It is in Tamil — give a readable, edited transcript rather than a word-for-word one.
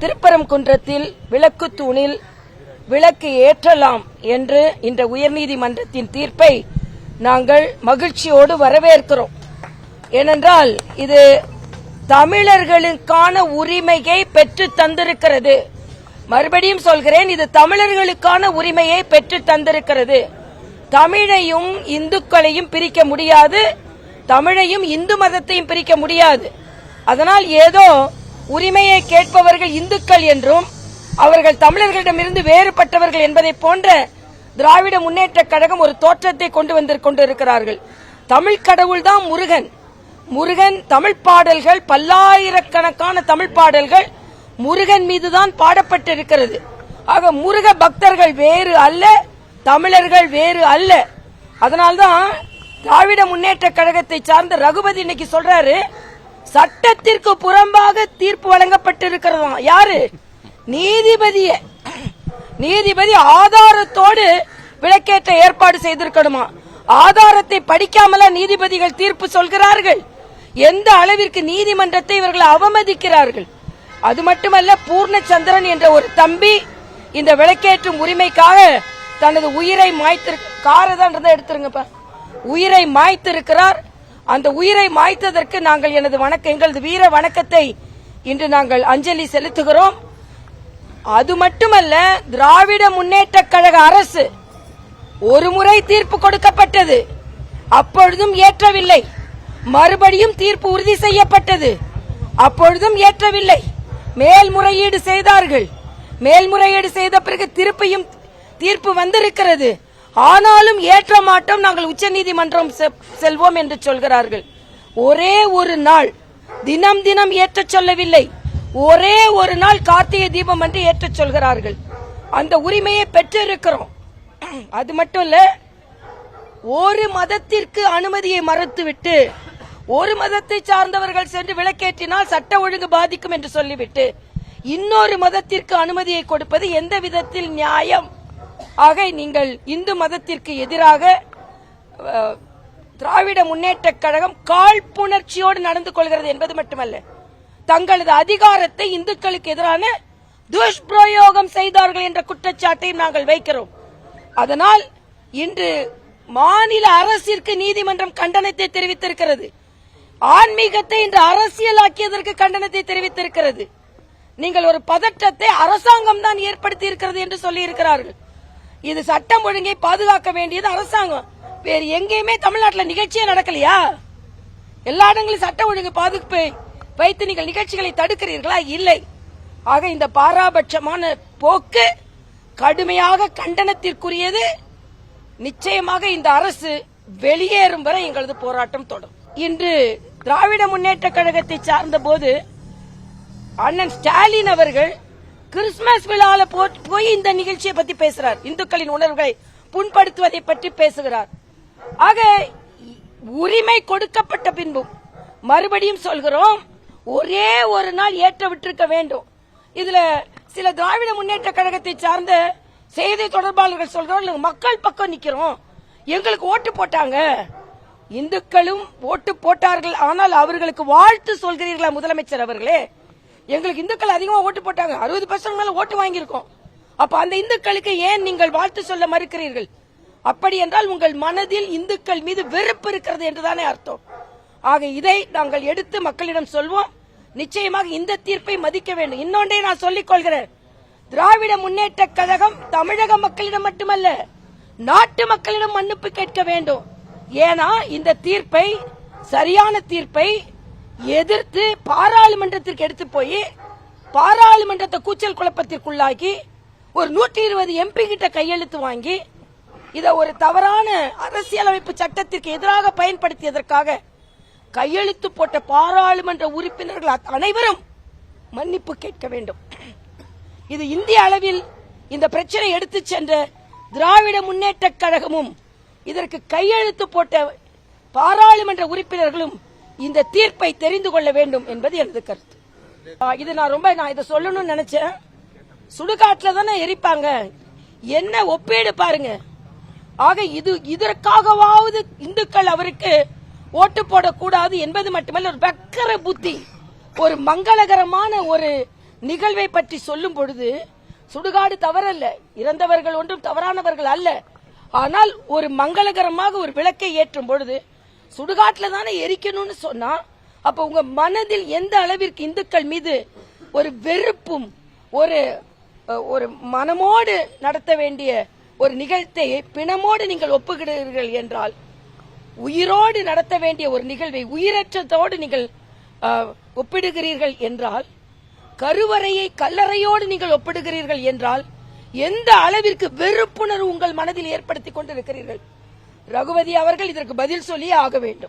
திருப்பரங்குன்றத்தில் விளக்கு தூணில் விளக்கு ஏற்றலாம் என்று இந்த உயர்நீதிமன்றத்தின் தீர்ப்பை நாங்கள் மகிழ்ச்சியோடு வரவேற்கிறோம். ஏனென்றால் இது தமிழர்களுக்கான உரிமையை பெற்று தந்திருக்கிறது. மறுபடியும் சொல்கிறேன், இது தமிழர்களுக்கான உரிமையை பெற்று தந்திருக்கிறது. தமிழையும் இந்துக்களையும் பிரிக்க முடியாது, தமிழையும் இந்து மதத்தையும் பிரிக்க முடியாது. அதனால் ஏதோ உரிமையை கேட்பவர்கள் இந்துக்கள் என்றும் அவர்கள் தமிழர்களிடமிருந்து வேறுபட்டவர்கள் என்பதை போன்ற திராவிட முன்னேற்ற கழகம் ஒரு தோற்றத்தை கொண்டு வந்து கொண்டிருக்கிறார்கள். தமிழ் கடவுள் தான் முருகன். முருகன் தமிழ் பாடல்கள், பல்லாயிரக்கணக்கான தமிழ் பாடல்கள் முருகன் மீதுதான் பாடப்பட்டிருக்கிறது. ஆக முருக பக்தர்கள் வேறு அல்ல, தமிழர்கள் வேறு அல்ல. அதனால்தான் திராவிட முன்னேற்ற கழகத்தை சார்ந்த ரகுபதி இன்னைக்கு சொல்றாரு, சட்டத்திற்கு புறம்பாக தீர்ப்பு வழங்கப்பட்டிருக்கிறதா. யாரு? நீதிபதி ஆதாரத்தோடு விளக்கேற்ற ஏற்பாடு செய்திருக்கணுமா? ஆதாரத்தை படிக்காமல நீதிபதிகள் தீர்ப்பு சொல்கிறார்கள். எந்த அளவிற்கு நீதிமன்றத்தை இவர்கள் அவமதிக்கிறார்கள். அது மட்டுமல்ல, பூர்ணச்சந்திரன் என்ற ஒரு தம்பி இந்த விளக்கேற்றும் உரிமைக்காக தனது உயிரை உயிரை மாய்த்திருக்கிறார். அந்த உயிரை மாய்த்ததற்கு நாங்கள் எங்களது வீர வணக்கத்தை இன்று நாங்கள் அஞ்சலி செலுத்துகிறோம். அது மட்டுமல்ல, திராவிட முன்னேற்ற கழக அரசு ஒரு முறை தீர்ப்பு கொடுக்கப்பட்டது, அப்பொழுதும் ஏற்றவில்லை. மறுபடியும் தீர்ப்பு உறுதி செய்யப்பட்டது, அப்பொழுதும் ஏற்றவில்லை. மேல்முறையீடு செய்தார்கள். மேல்முறையீடு செய்த பிறகு திருப்பியும் தீர்ப்பு வந்திருக்கிறது. ஆனாலும் ஏற்ற மாட்டோம், நாங்கள் உச்சநீதிமன்றம் செல்வோம் என்று சொல்கிறார்கள். ஒரே ஒரு நாள் தினம் தினம் ஏற்ற சொல்லவில்லை, ஒரே ஒரு நாள் கார்த்திகை தீபம் என்று ஏற்ற சொல்கிறார்கள். அந்த உரிமையை பெற்றிருக்கிறோம். அது மட்டும் இல்ல, ஒரு மதத்திற்கு அனுமதியை மறுத்துவிட்டு ஒரு மதத்தை சார்ந்தவர்கள் சென்று விளக்கேற்றினால் சட்ட ஒழுங்கு பாதிக்கும் என்று சொல்லிவிட்டு இன்னொரு மதத்திற்கு அனுமதியை கொடுப்பது எந்த விதத்தில் நியாயம்? ஆக நீங்கள் இந்து மதத்திற்கு எதிராக திராவிட முன்னேற்ற கழகம் காழ்ப்புணர்ச்சியோடு நடந்து கொள்கிறது என்பது மட்டுமல்ல, தங்களது அதிகாரத்தை இந்துக்களுக்கு எதிரான துஷ்பிரயோகம் செய்தார்கள் என்ற குற்றச்சாட்டையும் நாங்கள் வைக்கிறோம். அதனால் இன்று மாநில அரசிற்கு நீதிமன்றம் கண்டனத்தை தெரிவித்திருக்கிறது. ஆன்மீகத்தை இன்று அரசியலாக்கியதற்கு கண்டனத்தை தெரிவித்திருக்கிறது. நீங்கள் ஒரு பதற்றத்தை அரசாங்கம் தான் ஏற்படுத்தி இருக்கிறது என்று சொல்லி இருக்கிறார்கள். இது சட்டம் ஒழுங்கை பாதுகாக்க வேண்டியது அரசாங்கம். வேறு எங்கேயுமே தமிழ்நாட்டில் நிகழ்ச்சியே நடக்கலையா? எல்லா இடங்களிலும் சட்ட ஒழுங்கு பாதுகாப்பை வைத்து நீங்கள் நிகழ்ச்சிகளை தடுக்கிறீர்களா? இல்லை. ஆக இந்த பாராபட்சமான போக்கு கடுமையாக கண்டனத்திற்குரியது. நிச்சயமாக இந்த அரசு வெளியேறும் வரை எங்களது போராட்டம் தொடரும். இன்று திராவிட முன்னேற்ற கழகத்தை சார்ந்த போது அண்ணன் ஸ்டாலின் அவர்கள் கிறிஸ்துமஸ் விழால போய் இந்த நிகழ்ச்சியை பத்தி பேசுறார். இந்துக்களின் உணர்வுகளை புண்படுத்துவதை பற்றி பேசுகிறார். ஆக உரிமை கொடுக்கப்பட்ட பின்பும் மறுபடியும் சொல்கிறோம், ஒரே ஒரு நாள் ஏற்ற விட்டிருக்க வேண்டும். இதுல சில திராவிட முன்னேற்ற கழகத்தை சார்ந்த செய்தி தொடர்பாளர்கள் சொல்றாங்க, மக்கள் பக்கம் நிக்கிறோம், எங்களுக்கு ஓட்டு போட்டாங்க, இந்துக்களும் ஓட்டு போட்டார்கள், ஆனால் அவர்களுக்கு வாழ்த்து சொல்கிறீர்களா முதலமைச்சர் அவர்களே? எங்களுக்கு இந்துக்கள் அதிகமா ஓட்டு போட்டாங்க, 60% மேல ஓட்டு வாங்கியிருக்கோம். அப்ப அந்த இந்துக்களுக்கு ஏன் நீங்கள் வாழ்த்து சொல்ல மறுக்கிறீர்கள்? அப்படி என்றால் உங்கள் மனதில் இந்துக்கள் மீது வெறுப்பு இருக்கிறது என்றுதானே அர்த்தம். ஆக இதை நாங்கள் எடுத்து மக்களிடம் சொல்வோம். நிச்சயமாக இந்த தீர்ப்பை மதிக்க வேண்டும். இன்னொன்றை நான் சொல்லிக் கொள்கிறேன், திராவிட முன்னேற்ற கழகம் தமிழக மக்களிடம் மட்டுமல்ல, நாட்டு மக்களிடம் மன்னிப்பு கேட்க வேண்டும். ஏன்னா இந்த தீர்ப்பை, சரியான தீர்ப்பை எதிர்த்து பாராளுமன்றத்திற்கு எடுத்து போய் பாராளுமன்றத்தை கூச்சல் குழப்பத்திற்குள்ளாக்கி ஒரு 120 MP கிட்ட கையெழுத்து வாங்கி இதை ஒரு தவறான அரசியலமைப்பு சட்டத்திற்கு எதிராக பயன்படுத்தியதற்காக கையெழுத்து போட்ட பாராளுமன்ற உறுப்பினர்கள் அனைவரும் மன்னிப்பு கேட்க வேண்டும். இது இந்திய அளவில் இந்த பிரச்சனை எடுத்து சென்ற திராவிட முன்னேற்ற கழகமும் இதற்கு கையெழுத்து போட்ட பாராளுமன்ற உறுப்பினர்களும் இந்த தீர்ப்பை தெரிந்து கொள்ள வேண்டும் என்பது எனது கருத்து. இது நான் இதை சொல்லணும்னு நினைச்சேன். சுடுகாட்டுல தானே எரிப்பாங்க, என்ன ஒப்பீடு பாருங்க. ஆக இதற்காகவாவது இந்துக்கள் அவருக்கு ஓட்டு போடக்கூடாது என்பது மட்டுமல்ல, ஒரு வக்கர புத்தி, ஒரு மங்களகரமான ஒரு நிகழ்வை பற்றி சொல்லும் பொழுது சுடுகாடு தவறல்ல, இறந்தவர்கள் ஒன்றும் தவறானவர்கள் அல்ல. ஆனால் ஒரு மங்களகரமாக ஒரு விளக்கை ஏற்றும் பொழுது சுடுகாட்டில் தானே எரிக்கணும்னு சொன்னா, அப்ப உங்க மனதில் எந்த அளவிற்கு இந்துக்கள் மீது ஒரு வெறுப்பும் ஒரு மனமோடு நடத்த வேண்டிய ஒரு நிகழ்த்தை பிணமோடு நீங்கள் ஒப்புகிறீர்கள் என்றால், உயிரோடு நடத்த வேண்டிய ஒரு நிகழ்வை உயிரற்றத்தோடு நீங்கள் ஒப்பிடுகிறீர்கள் என்றால், கருவறையை கல்லறையோடு நீங்கள் ஒப்பிடுகிறீர்கள் என்றால், எந்த அளவிற்கு வெறுப்புணர்வு உங்கள் மனதில் ஏற்படுத்திக் கொண்டிருக்கிறீர்கள்? ரகுபதி அவர்கள் இதற்கு பதில் சொல்லியே ஆக வேண்டும்.